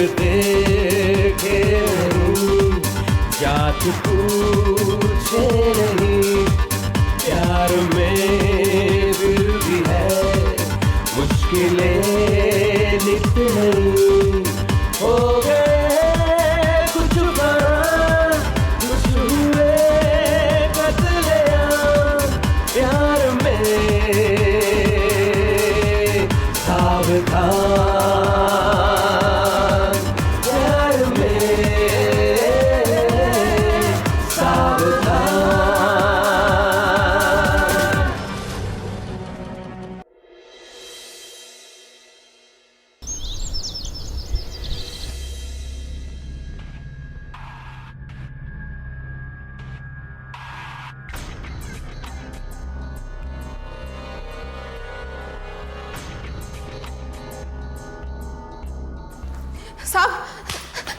देखे नहीं, जात पूछे नहीं, प्यार में फिर भी है मुश्किलें नित नहीं। हो गए कुछ बार कुछ हुए कत्लेआम, प्यार में सावधान, प्यार में सावधान।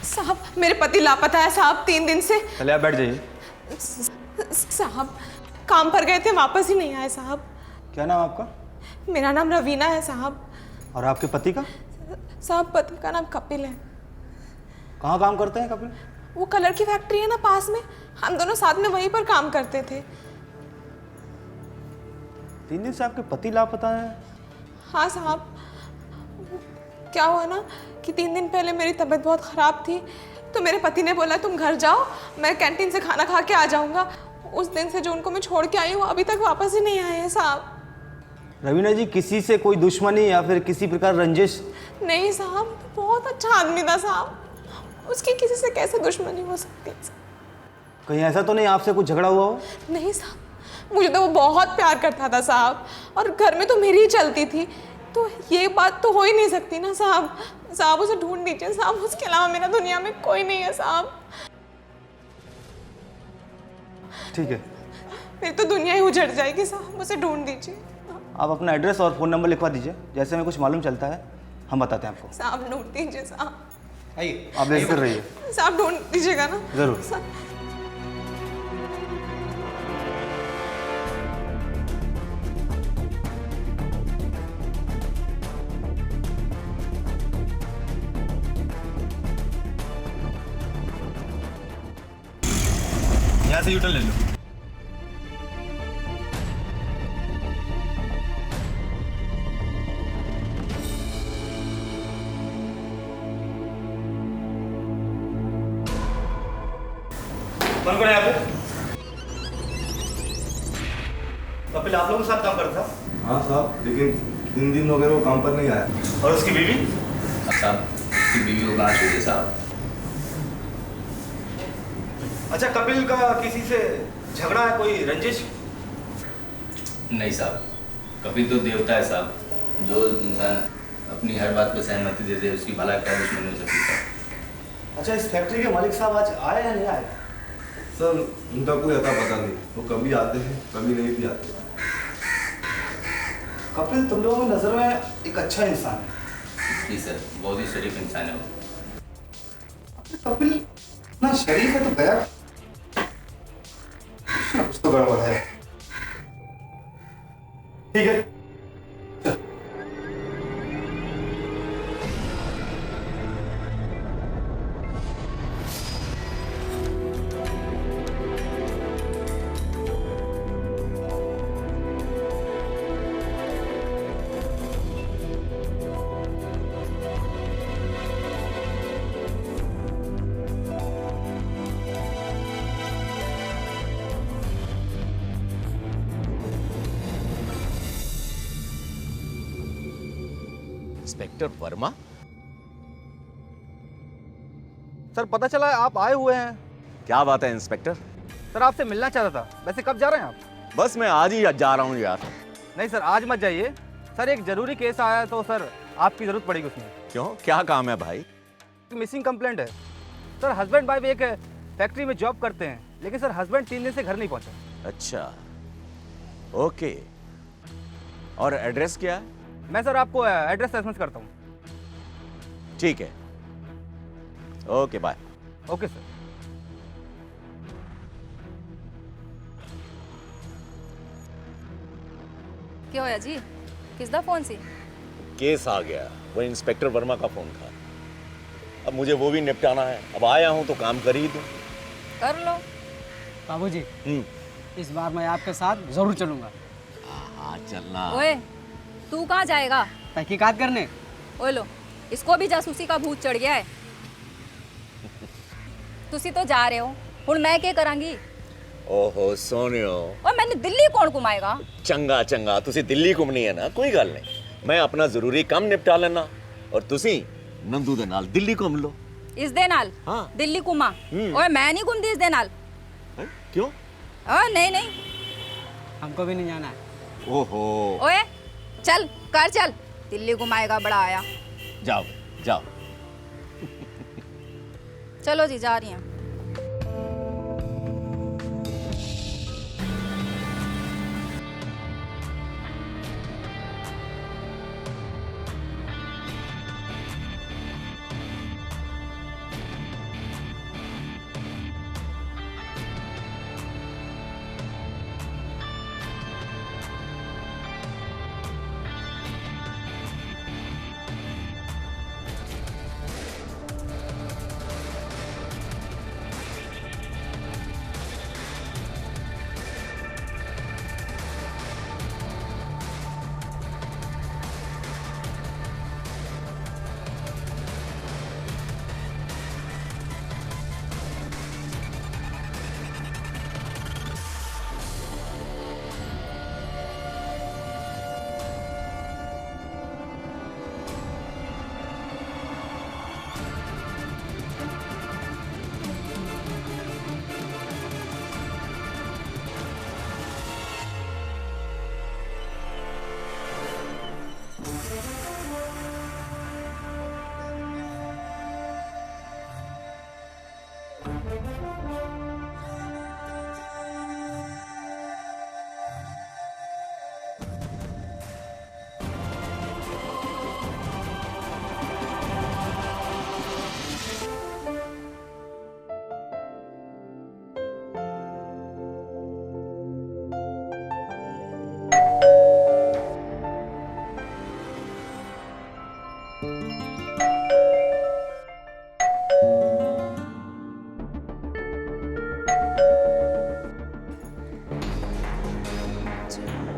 साहब मेरे पति लापता है साहब 3 दिन से। चलिए आप बैठ जाइए। साहब काम पर गए थे, वापस ही नहीं आए साहब। क्या नाम आपका? मेरा नाम रवीना है साहब। और आपके पति का? साहब पति का नाम कपिल है। कहाँ काम करते हैं कपिल? वो कलर की फैक्ट्री है ना पास में, हम दोनों साथ में वहीं पर काम करते थे। 3 दिन से आपके पति लापता है? हाँ साहब, क्या हुआ ना कि 3 दिन पहले मेरी तबीयत बहुत ख़राब थी, तो मेरे पति ने बोला तुम घर जाओ, मैं कैंटीन से खाना खा के आ जाऊँगा। उस दिन से जो उनको मैं छोड़ के आई हूँ अभी तक वापस ही नहीं आए हैं साहब। रवीना जी, किसी से कोई दुश्मनी या फिर किसी प्रकार रंजिश? नहीं साहब, बहुत अच्छा आदमी था साहब, उसकी किसी से कैसे दुश्मनी हो सकती है? कहीं ऐसा तो नहीं आपसे कुछ झगड़ा हुआ हो? नहीं साहब, मुझे तो वो बहुत प्यार करता था साहब, और घर में तो मेरी ही चलती थी, तो ये बात तो हो ही नहीं सकती ना साहब। साहब उसे ढूंढ दीजिए साहब, उसके अलावा मेरा दुनिया में कोई नहीं है साहब। ठीक है, फिर तो दुनिया ही उजड़ जाएगी साहब, उसे ढूंढ दीजिए। आप अपना एड्रेस और फ़ोन नंबर लिखवा दीजिए, जैसे हमें कुछ मालूम चलता है हम बताते हैं आपको। साहब ढूंढ दीजिए साहब। आइए, आप बेफिक्र रहिए। साहब ढूंढ दीजिएगा ना? जरूर। यहाँ से यूटर्न ले लो। कौन कौन है यहाँ पे? कपिल आप लोगों के साथ काम करता था? हाँ साहब, लेकिन 3 दिन हो गए वो काम पर नहीं आया। और उसकी बीवी? साहब उसकी बीवी को कहाँ छोड़िए साहब। अच्छा, कपिल का किसी से झगड़ा है, कोई रंजिश? नहीं साहब, कपिल तो देवता है साहब, जो इंसान अपनी हर बात पर सहमति दे दे उसकी भला क्या दुश्मनी हो सकती है। अच्छा, इस फैक्ट्री के मालिक साहब आज आए या नहीं आए? सर उनका कोई अता पता नहीं, वो कभी आते हैं कभी नहीं भी आते। कपिल तुम लोगों की नज़र में एक अच्छा इंसान है। जी सर, बहुत ही शरीफ इंसान है वो। कपिल इतना शरीफ है तो गया कुछ तो गड़बड़ है। ठीक है, इंस्पेक्टर वर्मा? सर पता चला आप आए हुए हैं। क्या बात है इंस्पेक्टर? सर आपसे मिलना चाहता था। वैसे कब जा रहे हैं आप? बस मैं आज ही जा रहा हूँ यार। नहीं सर, आज मत जाइए सर, एक जरूरी केस आया है तो सर आपकी जरूरत पड़ेगी उसमें। क्यों, क्या काम है भाई? मिसिंग कंप्लेंट है सर। हस्बैंड वाइफ एक फैक्ट्री में जॉब करते हैं, लेकिन सर हस्बैंड 3 दिन से घर नहीं पहुंचा। अच्छा, ओके। और एड्रेस क्या है? मैं सर आपको एड्रेस एसएमएस करता हूँ। ठीक है, ओके बाय। Okay sir. क्या होया जी, किसदा फोन सी? केस आ गया, वो इंस्पेक्टर वर्मा का फोन था। अब मुझे वो भी निपटाना है। अब आया हूँ तो काम कर ही दूँ। कर लो। बाबूजी, इस बार मैं आपके साथ जरूर चलूंगा। हाँ चलना। ओए, तू कहाँ जाएगा? तहकीकात करने। ओए लो, इसको भी जासूसी का भूत चढ़ गया है। तुसी तो जा रहे हो, हुण मैं क्या करांगी? ओहो सोनियो, और मैंने दिल्ली कौन घुमाएगा? चंगा चंगा, तुसी दिल्ली घूमनी है ना, कोई गल नहीं। मैं अपना जरूरी काम निपटा लेना और तुसी नंदू दे नाल दिल्ली घूम लो। इस दे नाल? हाँ। दिल्ली घुमा? ओए मैं नहीं घूमती इस दे नाल। हैं? क्यों? नहीं नहीं। हमको भी नहीं जाना है। ओहो। ओए चल कर चल, दिल्ली घुमाएगा बड़ा आया। जाओ जाओ। चलो जी, जा रही हैं।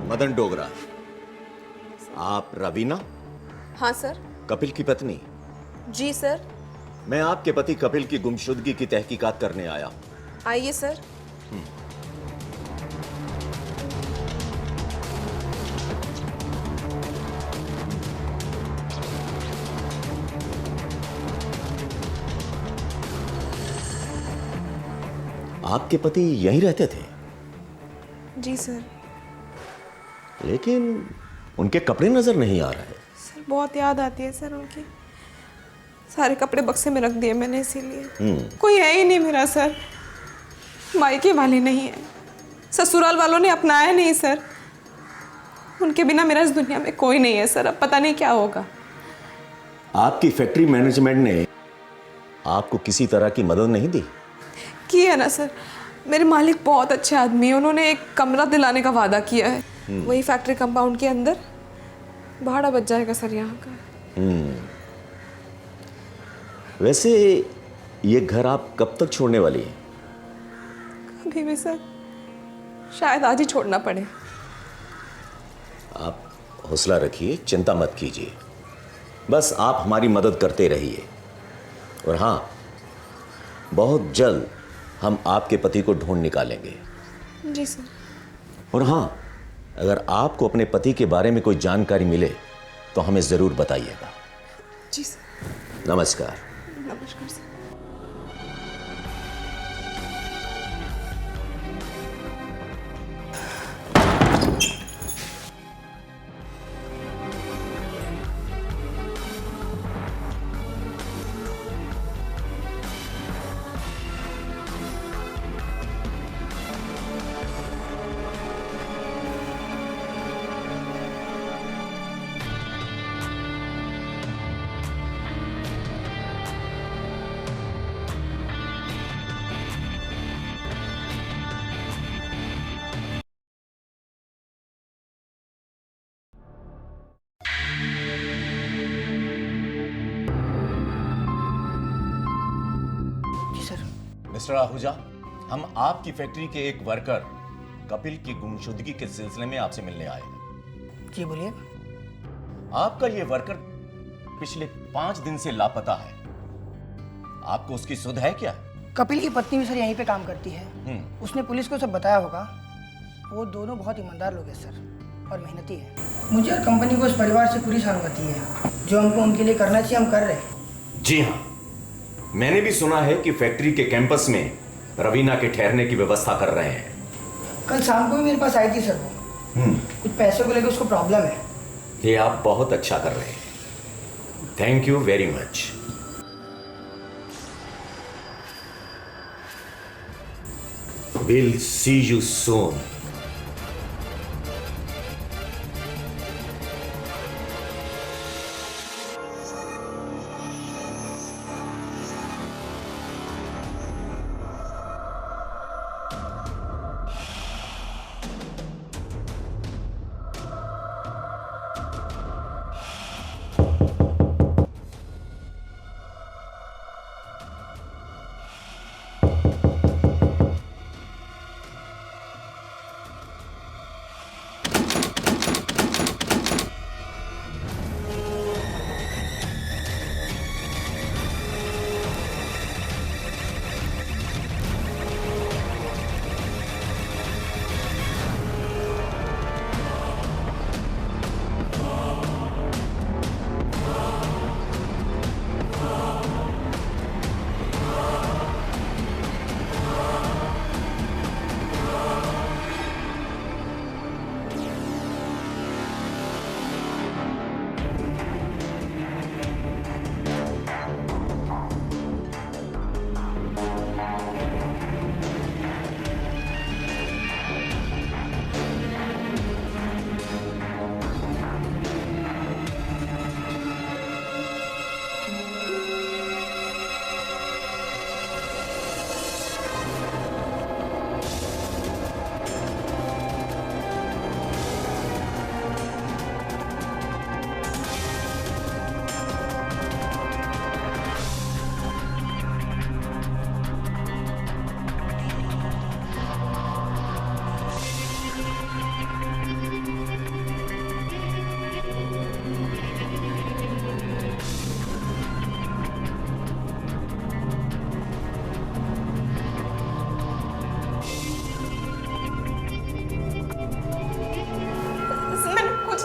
मदन डोगरा, आप रवीना? हाँ सर। कपिल की पत्नी? जी सर। मैं आपके पति कपिल की गुमशुदगी की तहकीकात करने आया हूं। आइए सर। आपके पति यहीं रहते थे? जी सर। लेकिन उनके कपड़े नजर नहीं आ रहे। सर बहुत याद आती है सर उनकी। सारे कपड़े बक्से में रख दिए मैंने, इसीलिए। कोई है ही नहीं मेरा सर। मायके वाले नहीं है, ससुराल वालों ने अपनाया नहीं सर। उनके बिना मेरा इस दुनिया में कोई नहीं है सर। अब पता नहीं क्या होगा। आपकी फैक्ट्री मैनेजमेंट ने आपको किसी तरह की मदद नहीं दी? की है ना सर। मेरे मालिक बहुत अच्छे आदमी है। उन्होंने एक कमरा दिलाने का वादा किया है, वही फैक्ट्री कंपाउंड के अंदर। भाड़ा बच जाएगा सर यहाँ का। वैसे ये घर आप कब तक छोड़ने वाली हैं? कभी भी सर, शायद आज ही छोड़ना पड़े। आप हौसला रखिए, चिंता मत कीजिए। बस आप हमारी मदद करते रहिए। और हाँ, बहुत जल्द हम आपके पति को ढूंढ निकालेंगे। जी सर। और हाँ, अगर आपको अपने पति के बारे में कोई जानकारी मिले तो हमें ज़रूर बताइएगा। जी सर। नमस्कार। नमस्कार सर। मिस्टर आहूजा, हम आपकी फैक्ट्री के एक वर्कर कपिल की गुमशुदगी के सिलसिले में आपसे मिलने आए हैं। जी बोलिए। आपका ये वर्कर पिछले 5 दिन से लापता है। आपको उसकी सुध है क्या? कपिल की पत्नी भी सर यहीं पे काम करती है। उसने पुलिस को सब बताया होगा। वो दोनों बहुत ईमानदार लोग हैं सर, और मेहनती हैं। मुझे और कंपनी को उस परिवार से पूरी सहानुभूति है। जो हमको उनके लिए करना चाहिए हम कर रहे हैं। जी हाँ, मैंने भी सुना है कि फैक्ट्री के कैंपस में रवीना के ठहरने की व्यवस्था कर रहे हैं। कल शाम को भी मेरे पास आई थी सर वो। कुछ पैसे को लेकर उसको प्रॉब्लम है। ये आप बहुत अच्छा कर रहे हैं। Thank you very much. Will see you soon.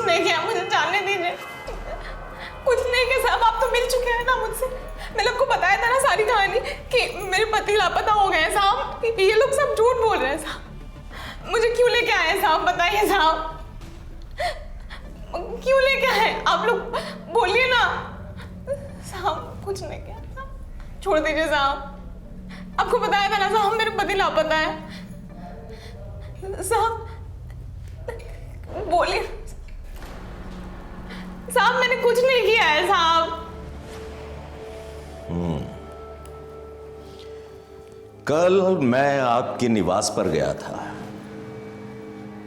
नहीं किया, मुझे जानने दीजिए। कुछ नहीं किया साहब, आप तो मिल चुके हैं ना मुझसे। मैंने आपको बताया था ना सारी कहानी कि मेरे पति लापता हो गए हैं साहब। ये लोग सब झूठ बोल रहे हैं साहब। मुझे क्यों लेके आए हैं साहब, बताइए साहब, क्यों लेके आए आप लोग, बोलिए ना साहब। कुछ नहीं किया साहब, छोड़ दीजिए साहब। आपको बताया था ना साहब मेरे पति लापता है साहब। बोलिए साहब, मैंने कुछ नहीं किया है साहब। कल मैं आपके निवास पर गया था।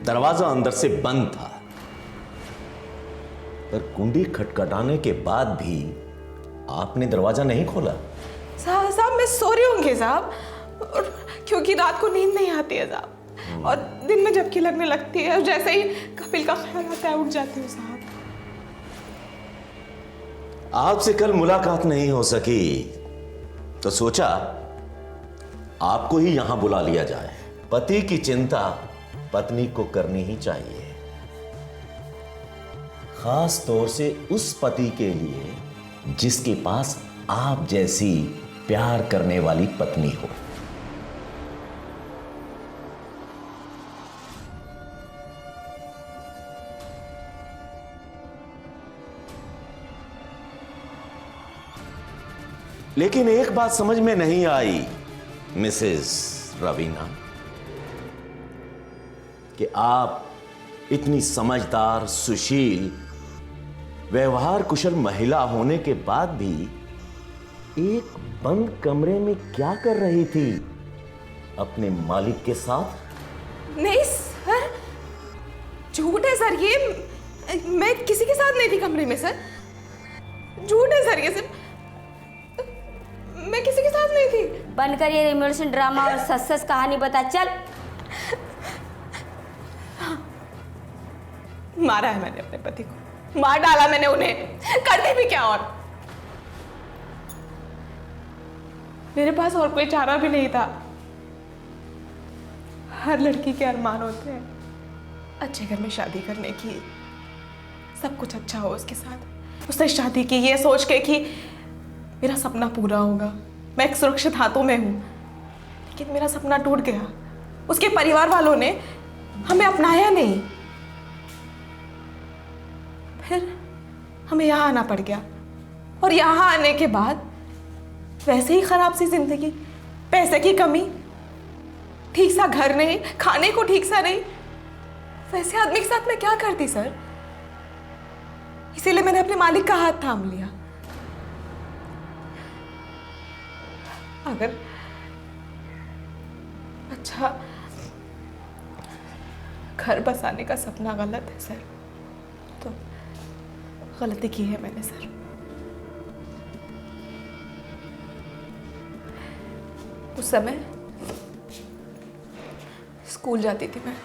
दरवाजा अंदर से बंद था, पर कुंडी खटखटाने के बाद भी आपने दरवाजा नहीं खोला। साहब मैं सो रही होंगी साहब, क्योंकि रात को नींद नहीं आती है साहब, और दिन में झपकी लगने लगती है, और जैसे ही कपिल का ख्याल आता है उठ जाती हूँ साहब। आपसे कल मुलाकात नहीं हो सकी तो सोचा आपको ही यहां बुला लिया जाए। पति की चिंता पत्नी को करनी ही चाहिए, खास तौर से उस पति के लिए जिसके पास आप जैसी प्यार करने वाली पत्नी हो। लेकिन एक बात समझ में नहीं आई मिसेस रवीना, कि आप इतनी समझदार, सुशील, व्यवहार कुशल महिला होने के बाद भी एक बंद कमरे में क्या कर रही थी अपने मालिक के साथ? नहीं सर, झूठ है सर ये। मैं किसी के साथ नहीं थी कमरे में सर, झूठ है सर ये सब। मैं किसी के साथ नहीं थी। बंद कर ये इमोशनल ड्रामा और सच सच कहानी बता। चल। मारा है मैंने अपने पति को, मार डाला मैंने उन्हें, करती भी क्या और। मेरे पास और कोई चारा भी नहीं था। हर लड़की के अरमान होते हैं अच्छे घर में शादी करने की, सब कुछ अच्छा हो उसके साथ। उसने शादी की ये सोच के कि मेरा सपना पूरा होगा, मैं एक सुरक्षित हाथों में हूं। लेकिन मेरा सपना टूट गया। उसके परिवार वालों ने हमें अपनाया नहीं। फिर हमें यहाँ आना पड़ गया, और यहाँ आने के बाद वैसे ही खराब सी जिंदगी, पैसे की कमी, ठीक सा घर नहीं, खाने को ठीक सा नहीं। वैसे आदमी के साथ मैं क्या करती सर? इसीलिए मैंने अपने मालिक का हाथ थाम लिया। अगर अच्छा घर बसाने का सपना गलत है सर, तो गलती की है मैंने सर। उस समय स्कूल जाती थी मैं।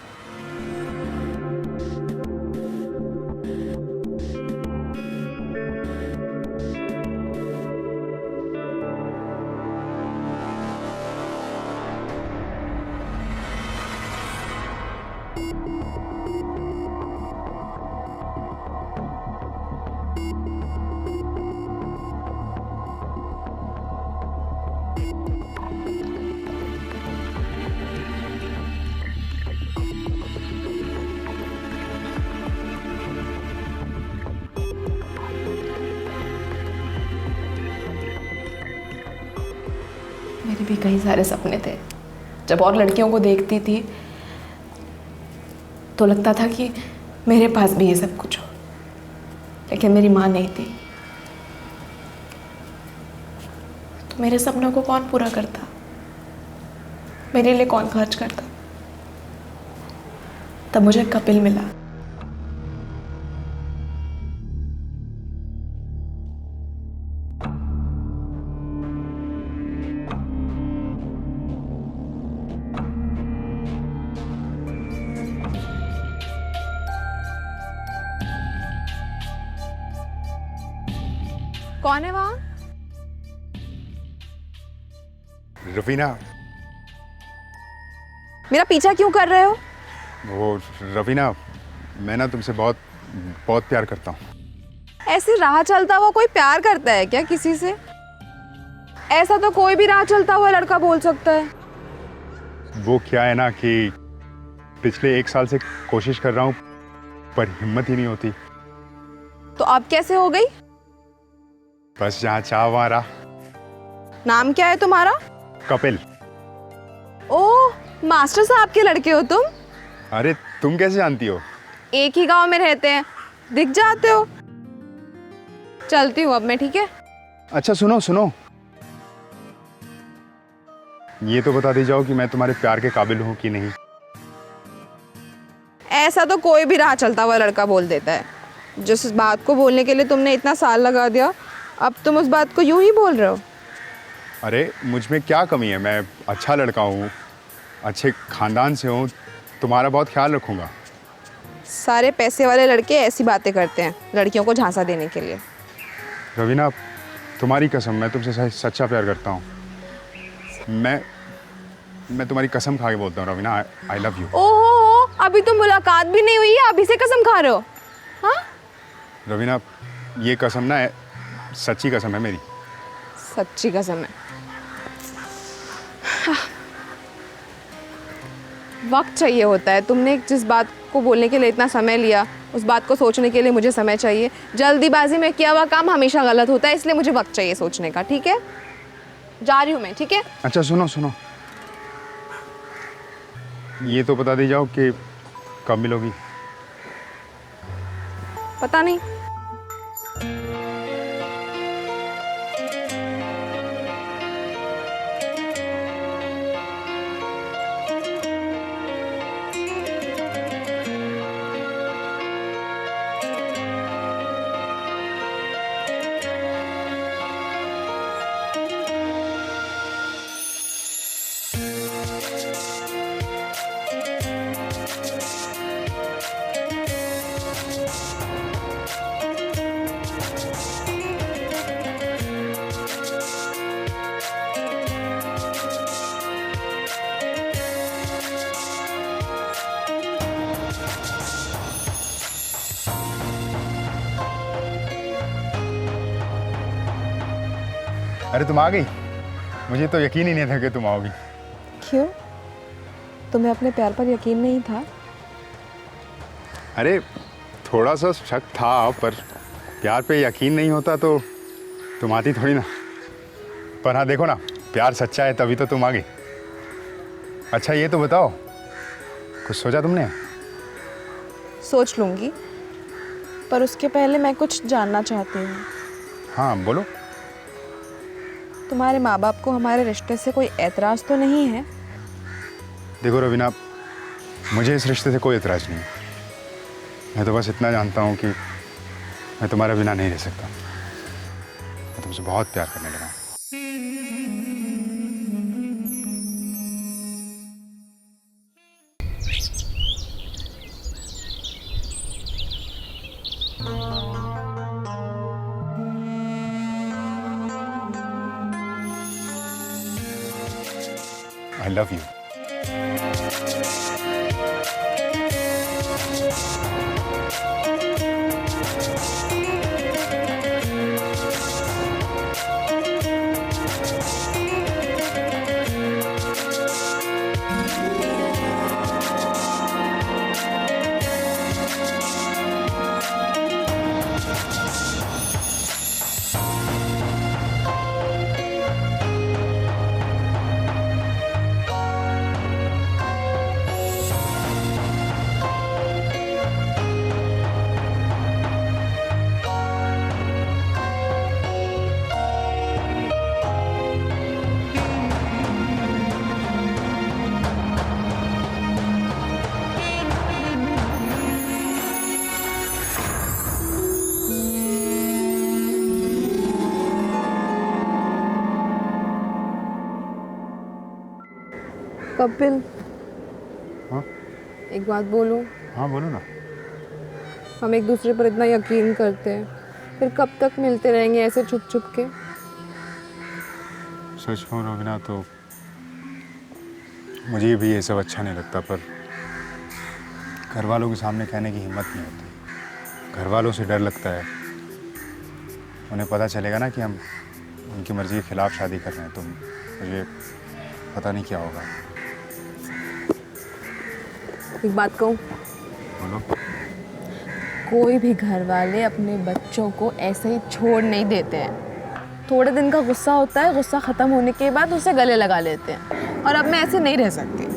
मेरे भी कई सारे सपने थे। जब और लड़कियों को देखती थी तो लगता था कि मेरे पास भी ये सब कुछ हो, लेकिन मेरी माँ नहीं थी। तो मेरे सपनों को कौन पूरा करता? मेरे लिए कौन खर्च करता? तब मुझे कपिल मिला। कौन है वहां? रवीना। मेरा पीछा क्यों कर रहे हो? वो रवीना, मैं ना तुमसे बहुत बहुत प्यार करता हूँ। ऐसे राह चलता हुआ कोई प्यार करता है क्या किसी से? ऐसा तो कोई भी राह चलता हुआ लड़का बोल सकता है। वो क्या है ना कि पिछले 1 साल से कोशिश कर रहा हूँ, पर हिम्मत ही नहीं होती। तो अब कैसे हो गई? बस जहाँ चाह वहाँ राह। नाम क्या है तुम्हारा? कपिल। ओह, मास्टर साहब के लड़के हो तुम? अरे तुम कैसे जानती हो? एक ही गांव में रहते हैं, दिख जाते हो। चलती हूँ अब मैं, ठीक है? अच्छा सुनो सुनो, ये तो बता दी जाओ कि मैं तुम्हारे प्यार के काबिल हूँ कि नहीं। ऐसा तो कोई भी राह चलता हुआ लड़का बोल देता है। जिस बात को बोलने के लिए तुमने इतना साल लगा दिया, अब तुम उस बात को यूं ही बोल रहे हो। अरे मुझ में क्या कमी है? मैं अच्छा लड़का हूँ, अच्छे खानदान से हूँ, तुम्हारा बहुत ख्याल रखूँगा। सारे पैसे वाले लड़के ऐसी बातें करते हैं लड़कियों को झांसा देने के लिए। रवीना, तुम्हारी कसम, मैं तुमसे सच्चा प्यार करता हूँ। मैं तुम्हारी कसम खा के बोलता हूँ रवीना, आई लव यू। ओहो, अभी तो मुलाकात भी नहीं हुई है, अभी से कसम खा रहे हो? हाँ रवीना, ये कसम ना सच्ची कसम है मेरी। सच्ची कसम है। वक्त चाहिए होता है। तुमने जिस बात को बोलने के लिए इतना समय लिया, उस बात को सोचने के लिए मुझे समय चाहिए। जल्दीबाजी में किया हुआ काम हमेशा गलत होता है, इसलिए मुझे वक्त चाहिए सोचने का। ठीक है, जा रही हूँ मैं, ठीक है? अच्छा सुनो सुनो, ये तो बता दी जाओ कि कब मिलोगी? पता नहीं। अरे तुम आ गई, मुझे तो यकीन ही नहीं था कि तुम आओगी। क्यों? तुम्हें अपने प्यार पर यकीन नहीं था? अरे थोड़ा सा शक था, पर प्यार पे यकीन नहीं होता तो तुम आती थोड़ी ना। पर हाँ देखो ना, प्यार सच्चा है तभी तो तुम आ गई। अच्छा ये तो बताओ, कुछ सोचा तुमने? सोच लूंगी, पर उसके पहले मैं कुछ जानना चाहती हूँ। हाँ बोलो। तुम्हारे माँ बाप को हमारे रिश्ते से कोई एतराज़ तो नहीं है? देखो रवीना, मुझे इस रिश्ते से कोई एतराज़ नहीं है। मैं तो बस इतना जानता हूँ कि मैं तुम्हारे बिना नहीं रह सकता। मैं तुमसे बहुत प्यार करने लगा हूँ। I love you. कपिल, हाँ एक बात बोलूं? हाँ बोलो ना। हम एक दूसरे पर इतना यकीन करते हैं, फिर कब तक मिलते रहेंगे ऐसे छुप छुप के? सच कहूँ रवीना तो मुझे भी ये सब अच्छा नहीं लगता, पर घर वालों के सामने कहने की हिम्मत नहीं होती। घर वालों से डर लगता है, उन्हें पता चलेगा ना कि हम उनकी मर्ज़ी के खिलाफ शादी कर रहे हैं तो मुझे पता नहीं क्या होगा। एक बात कहूँ? बोलो। कोई भी घर वाले अपने बच्चों को ऐसे ही छोड़ नहीं देते हैं। थोड़े दिन का गुस्सा होता है, गुस्सा ख़त्म होने के बाद उसे गले लगा लेते हैं। और अब मैं ऐसे नहीं रह सकती।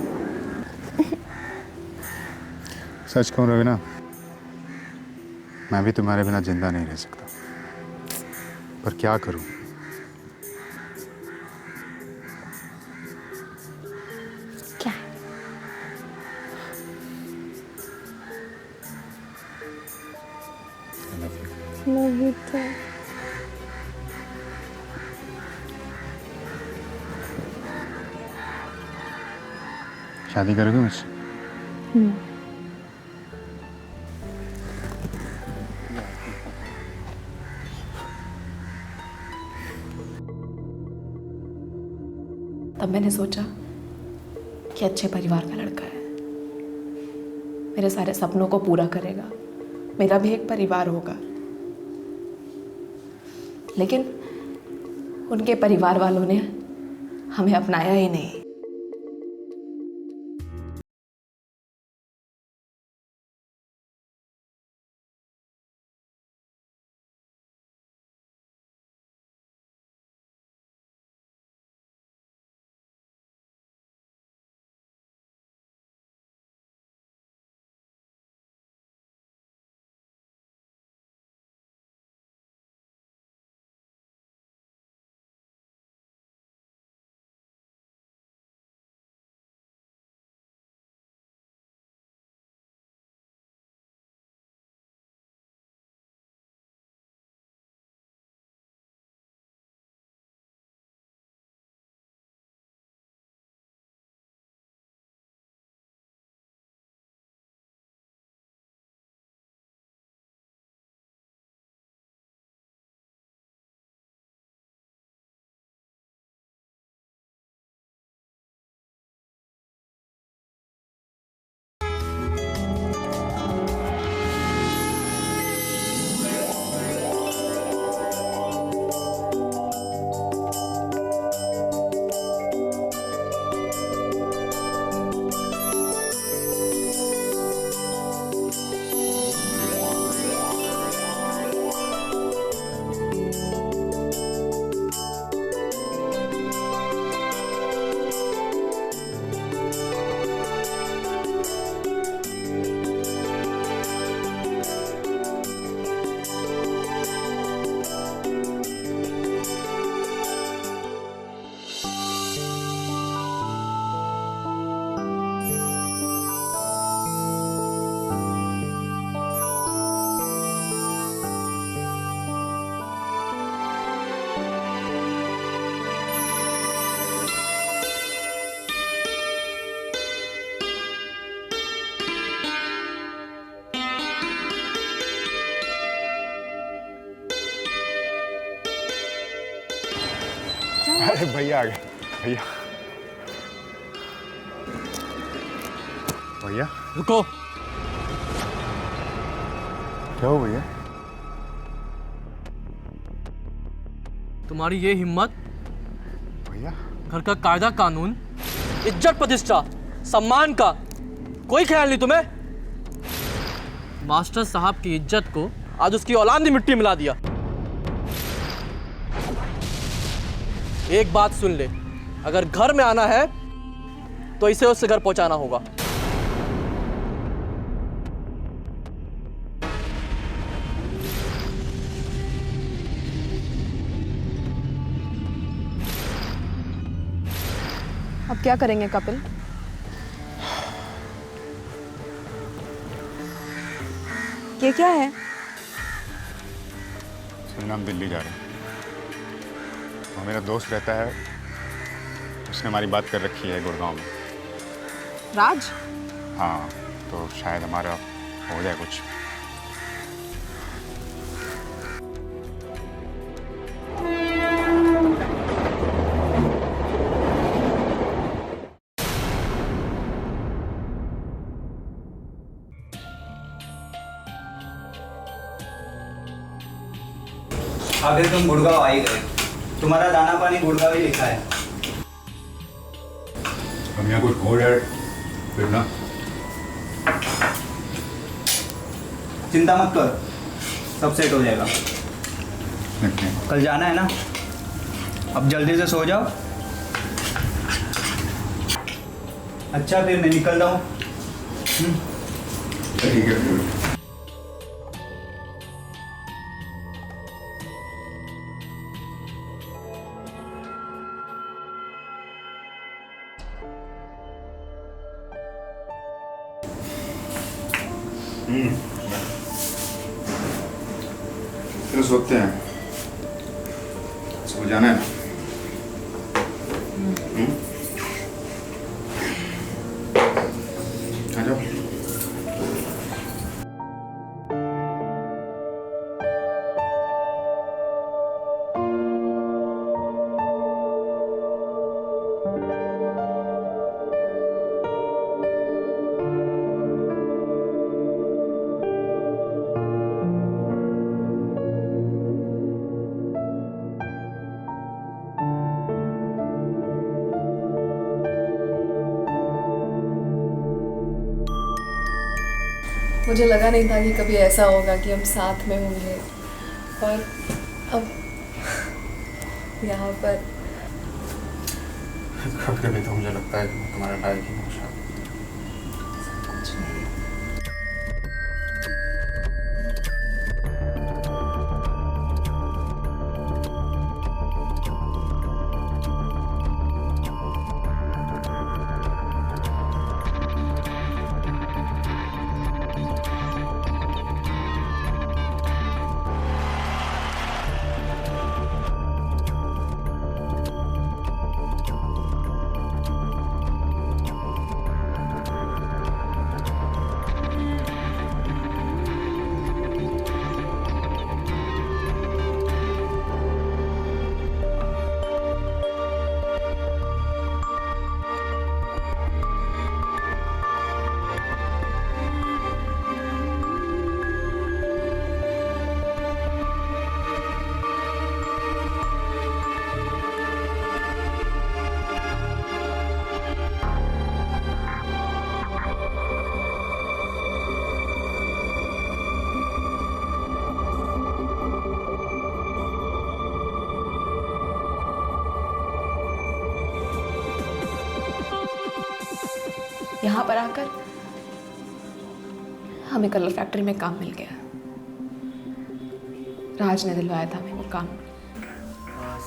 सच कहूँ रवीना, मैं भी तुम्हारे बिना जिंदा नहीं रह सकता, पर क्या करूँ? क्या? नहीं तो शादी करोगे मुझसे? तब मैंने सोचा कि अच्छे परिवार का लड़का है, मेरे सारे सपनों को पूरा करेगा, मेरा भी एक परिवार होगा। लेकिन उनके परिवार वालों ने हमें अपनाया ही नहीं। अरे भैया आ गए। भैया भैया रुको। क्या हो भैया? तुम्हारी ये हिम्मत, भैया घर का कायदा कानून, इज्जत प्रतिष्ठा, सम्मान का कोई ख्याल नहीं तुम्हें? मास्टर साहब की इज्जत को आज उसकी औलाद ने मिट्टी मिला दिया। एक बात सुन ले, अगर घर में आना है तो इसे उससे घर पहुंचाना होगा। अब क्या करेंगे कपिल? ये क्या है? सुनना, हम दिल्ली जा रहे हैं। वहाँ मेरा दोस्त रहता है, उसने हमारी बात कर रखी है गुड़गांव में। राज? हाँ, तो शायद हमारा हो जाए कुछ। आखिर तुम गुड़गांव आ ही गए। तुम्हारा दाना पानी गुड़गांव ही लिखा है। हम यहाँ कुछ हो जाए फिर ना। चिंता मत कर, सब सेट हो जाएगा। कल जाना है ना, अब जल्दी से सो जाओ। अच्छा फिर मैं निकल रहा हूँ। ठीक है। चलो सोते हैं, सो जाना है ना। आ जाओ। मुझे लगा नहीं था कि कभी ऐसा होगा कि हम साथ में होंगे, और अब यहाँ पर कभी तो मुझे लगता है कि तुम्हारा भाई की नौशा। कुछ नहीं। यहाँ पर आकर हमें कलर फैक्ट्री में काम मिल गया। राज ने दिलवाया था हमें वो काम।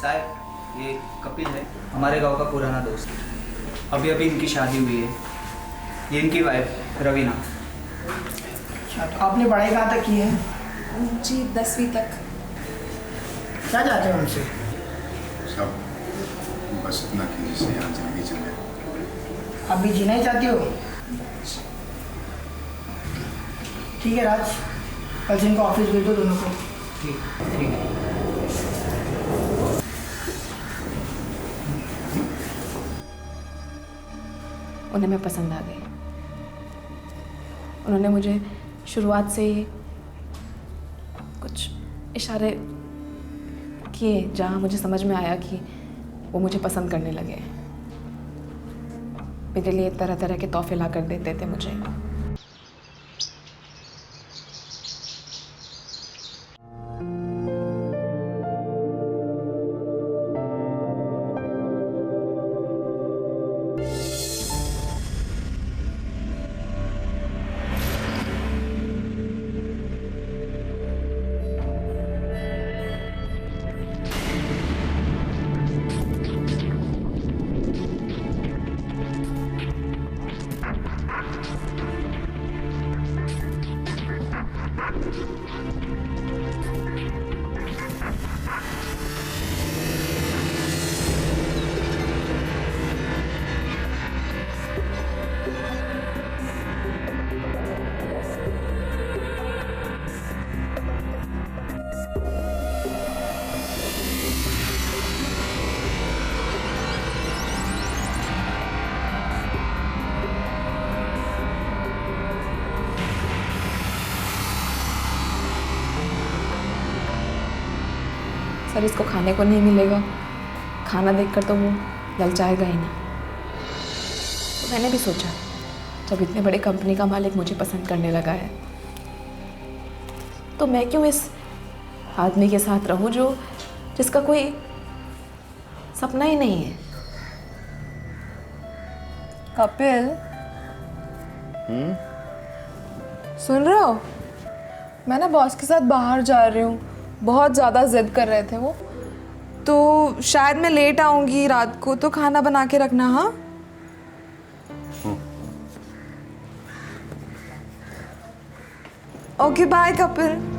साहब, ये कपिल है, हमारे गांव का पुराना दोस्त। अभी अभी इनकी शादी हुई है। ये इनकी वाइफ रवीना। अच्छा, तो आपने पढ़ाई कहाँ तक की है? जी 10वीं तक। क्या चाहते हो हमसे? सब बस इतना कि जिससे यहाँ जिंदगी चले। आप भी जीना ही चाहती हो? ठीक है राज, कल से इनको ऑफिस भेज दो दोनों को। ठीक है। उन्हें मैं पसंद आ गई। उन्होंने मुझे शुरुआत से ही कुछ इशारे किए जहाँ मुझे समझ में आया कि वो मुझे पसंद करने लगे। मेरे लिए तरह तरह के तोहफे ला कर देते थे मुझे। सर इसको खाने को नहीं मिलेगा, खाना देखकर तो वो ललचाएगा ही ना। तो मैंने भी सोचा जब इतने बड़े कंपनी का मालिक मुझे पसंद करने लगा है तो मैं क्यों इस आदमी के साथ रहूं जिसका कोई सपना ही नहीं है। कपिल, सुन रहे हो? मैं ना बॉस के साथ बाहर जा रही हूँ। बहुत ज़्यादा जिद कर रहे थे वो, तो शायद मैं लेट आऊँगी रात को, तो खाना बना के रखना। हाँ ओके, बाय कपिल।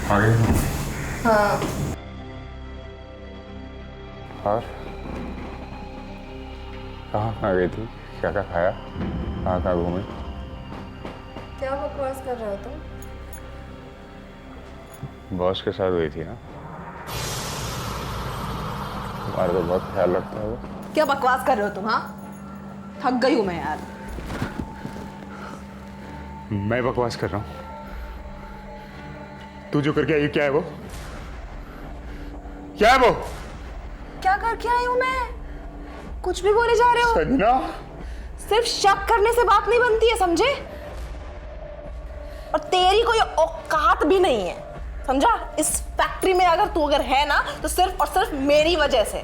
आ गए? हाँ। और कहाँ गई थी? क्या क्या खाया? कहाँ घूमे? क्या बकवास कर रहे हो तुम? बॉस के साथ गई थी ना? तुम्हारा तो बहुत ख्याल रखता है वो। क्या बकवास कर रहे हो तुम? हाँ, थक गई हूँ मैं यार। मैं बकवास कर रहा हूँ? तू जो करके आई क्या है वो? क्या है वो? क्या करके आई हूँ मैं? कुछ भी बोले जा रहे हो? संजना, सिर्फ शक करने से बात नहीं बनती है, समझे? और तेरी कोई औकात भी नहीं है समझा? इस फैक्ट्री में अगर तू है ना तो सिर्फ और सिर्फ मेरी वजह से।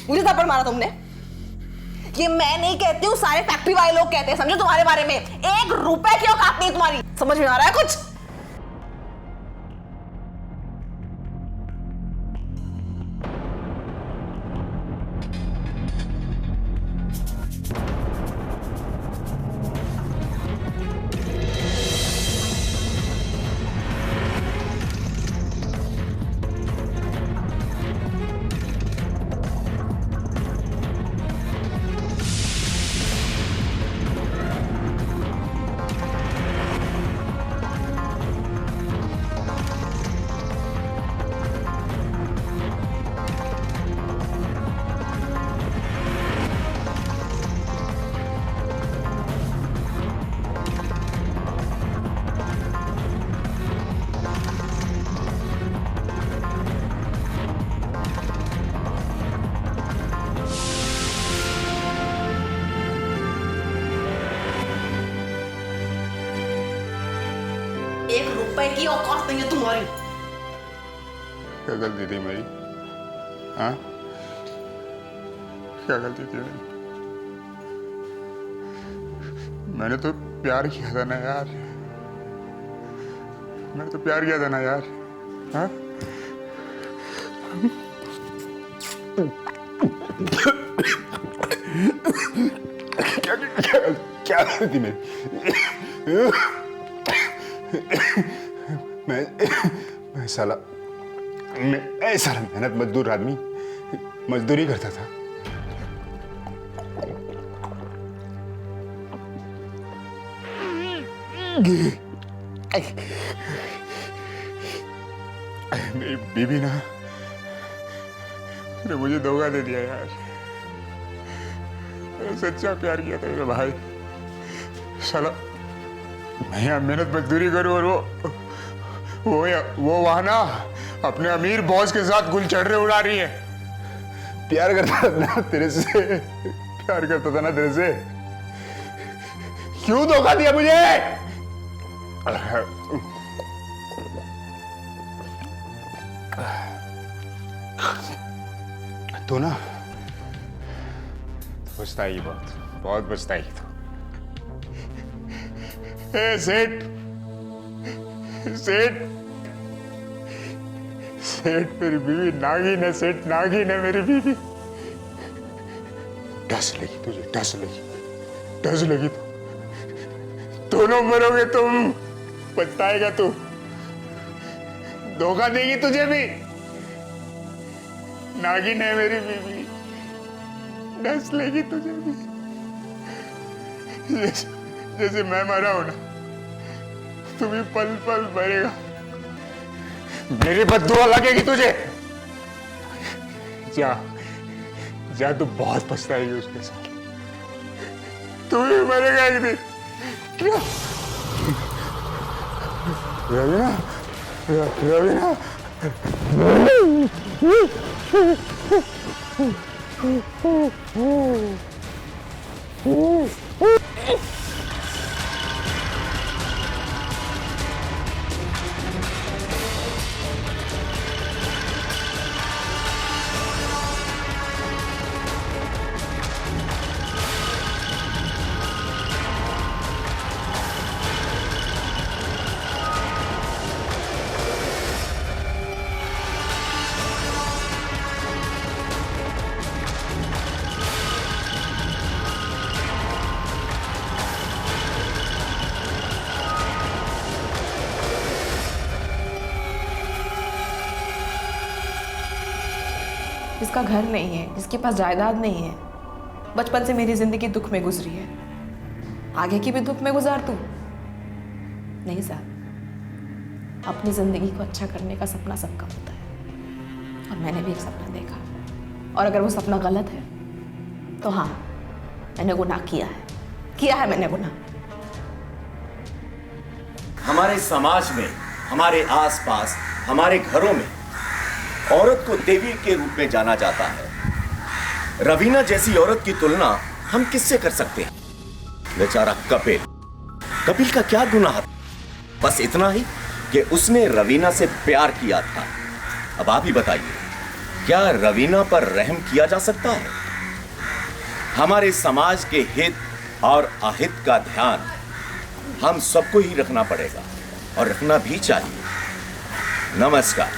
मुझे थप्पड़ मारा तुमने? ये मैं नहीं कहती हूँ, सारे फैक्ट्री वाले लोग कहते हैं, समझो? तुम्हारे बारे में 1 रुपए की औकात नहीं तुम्हारी। समझ में आ रहा है कुछ? की औकात नहीं है तुम्हारी। क्या गलती थी मेरी? हाँ, क्या गलती थी मेरी? मैंने तो प्यार किया था ना यार, मैंने तो प्यार किया था ना यार। हाँ, क्या गलती मेरी? मैं साला मेहनत मजदूर आदमी मजदूरी करता था। मेरी बीवी ना मुझे धोखा दे दिया यार। सच्चा प्यार किया था मेरे भाई। साला मैं यहाँ मेहनत मजदूरी करूँ और वो वहां ना अपने अमीर बॉस के साथ गुलछड़े उड़ा रही है। प्यार करता था ना तेरे से, प्यार करता था ना तेरे से, क्यों धोखा दिया मुझे? तो ना पछताएगी, बहुत पछताएगी तो। सेठ सेठ सेठ मेरी बीवी नागिन है, सेठ नागिन है मेरी बीवी। डस लगी तुझे, डस लगी तो दोनों मरोगे तुम, पछताएगा तू, धोखा देगी तुझे भी। नागिन है मेरी बीवी, डस लेगी तुझे भी। जैसे मैं मरा हूं ना, तू भी पल पल मरेगा, मेरी बद्दुआ लगेगी तुझे। जा तू बहुत पछताएगी उसके साथ, तू भी मरेगा एक दिन। रवीना जिसका घर नहीं है, जिसके पास जायदाद नहीं है, बचपन से मेरी जिंदगी दुख में गुजरी है, आगे की भी दुख में गुजार तू? नहीं साहब, अपनी जिंदगी को अच्छा करने का सपना सबका होता है, और मैंने भी एक सपना देखा, और अगर वो सपना गलत है तो हाँ, मैंने गुनाह किया है मैंने गुनाह। हमारे समाज में, हमारे आसपास, हमारे घरों में औरत को देवी के रूप में जाना जाता है। रवीना जैसी औरत की तुलना हम किससे कर सकते हैं? बेचारा कपिल, कपिल का क्या गुनाह था? बस इतना ही कि उसने रवीना से प्यार किया था। अब आप ही बताइए, क्या रवीना पर रहम किया जा सकता है? हमारे समाज के हित और अहित का ध्यान हम सबको ही रखना पड़ेगा और रखना भी चाहिए। नमस्कार।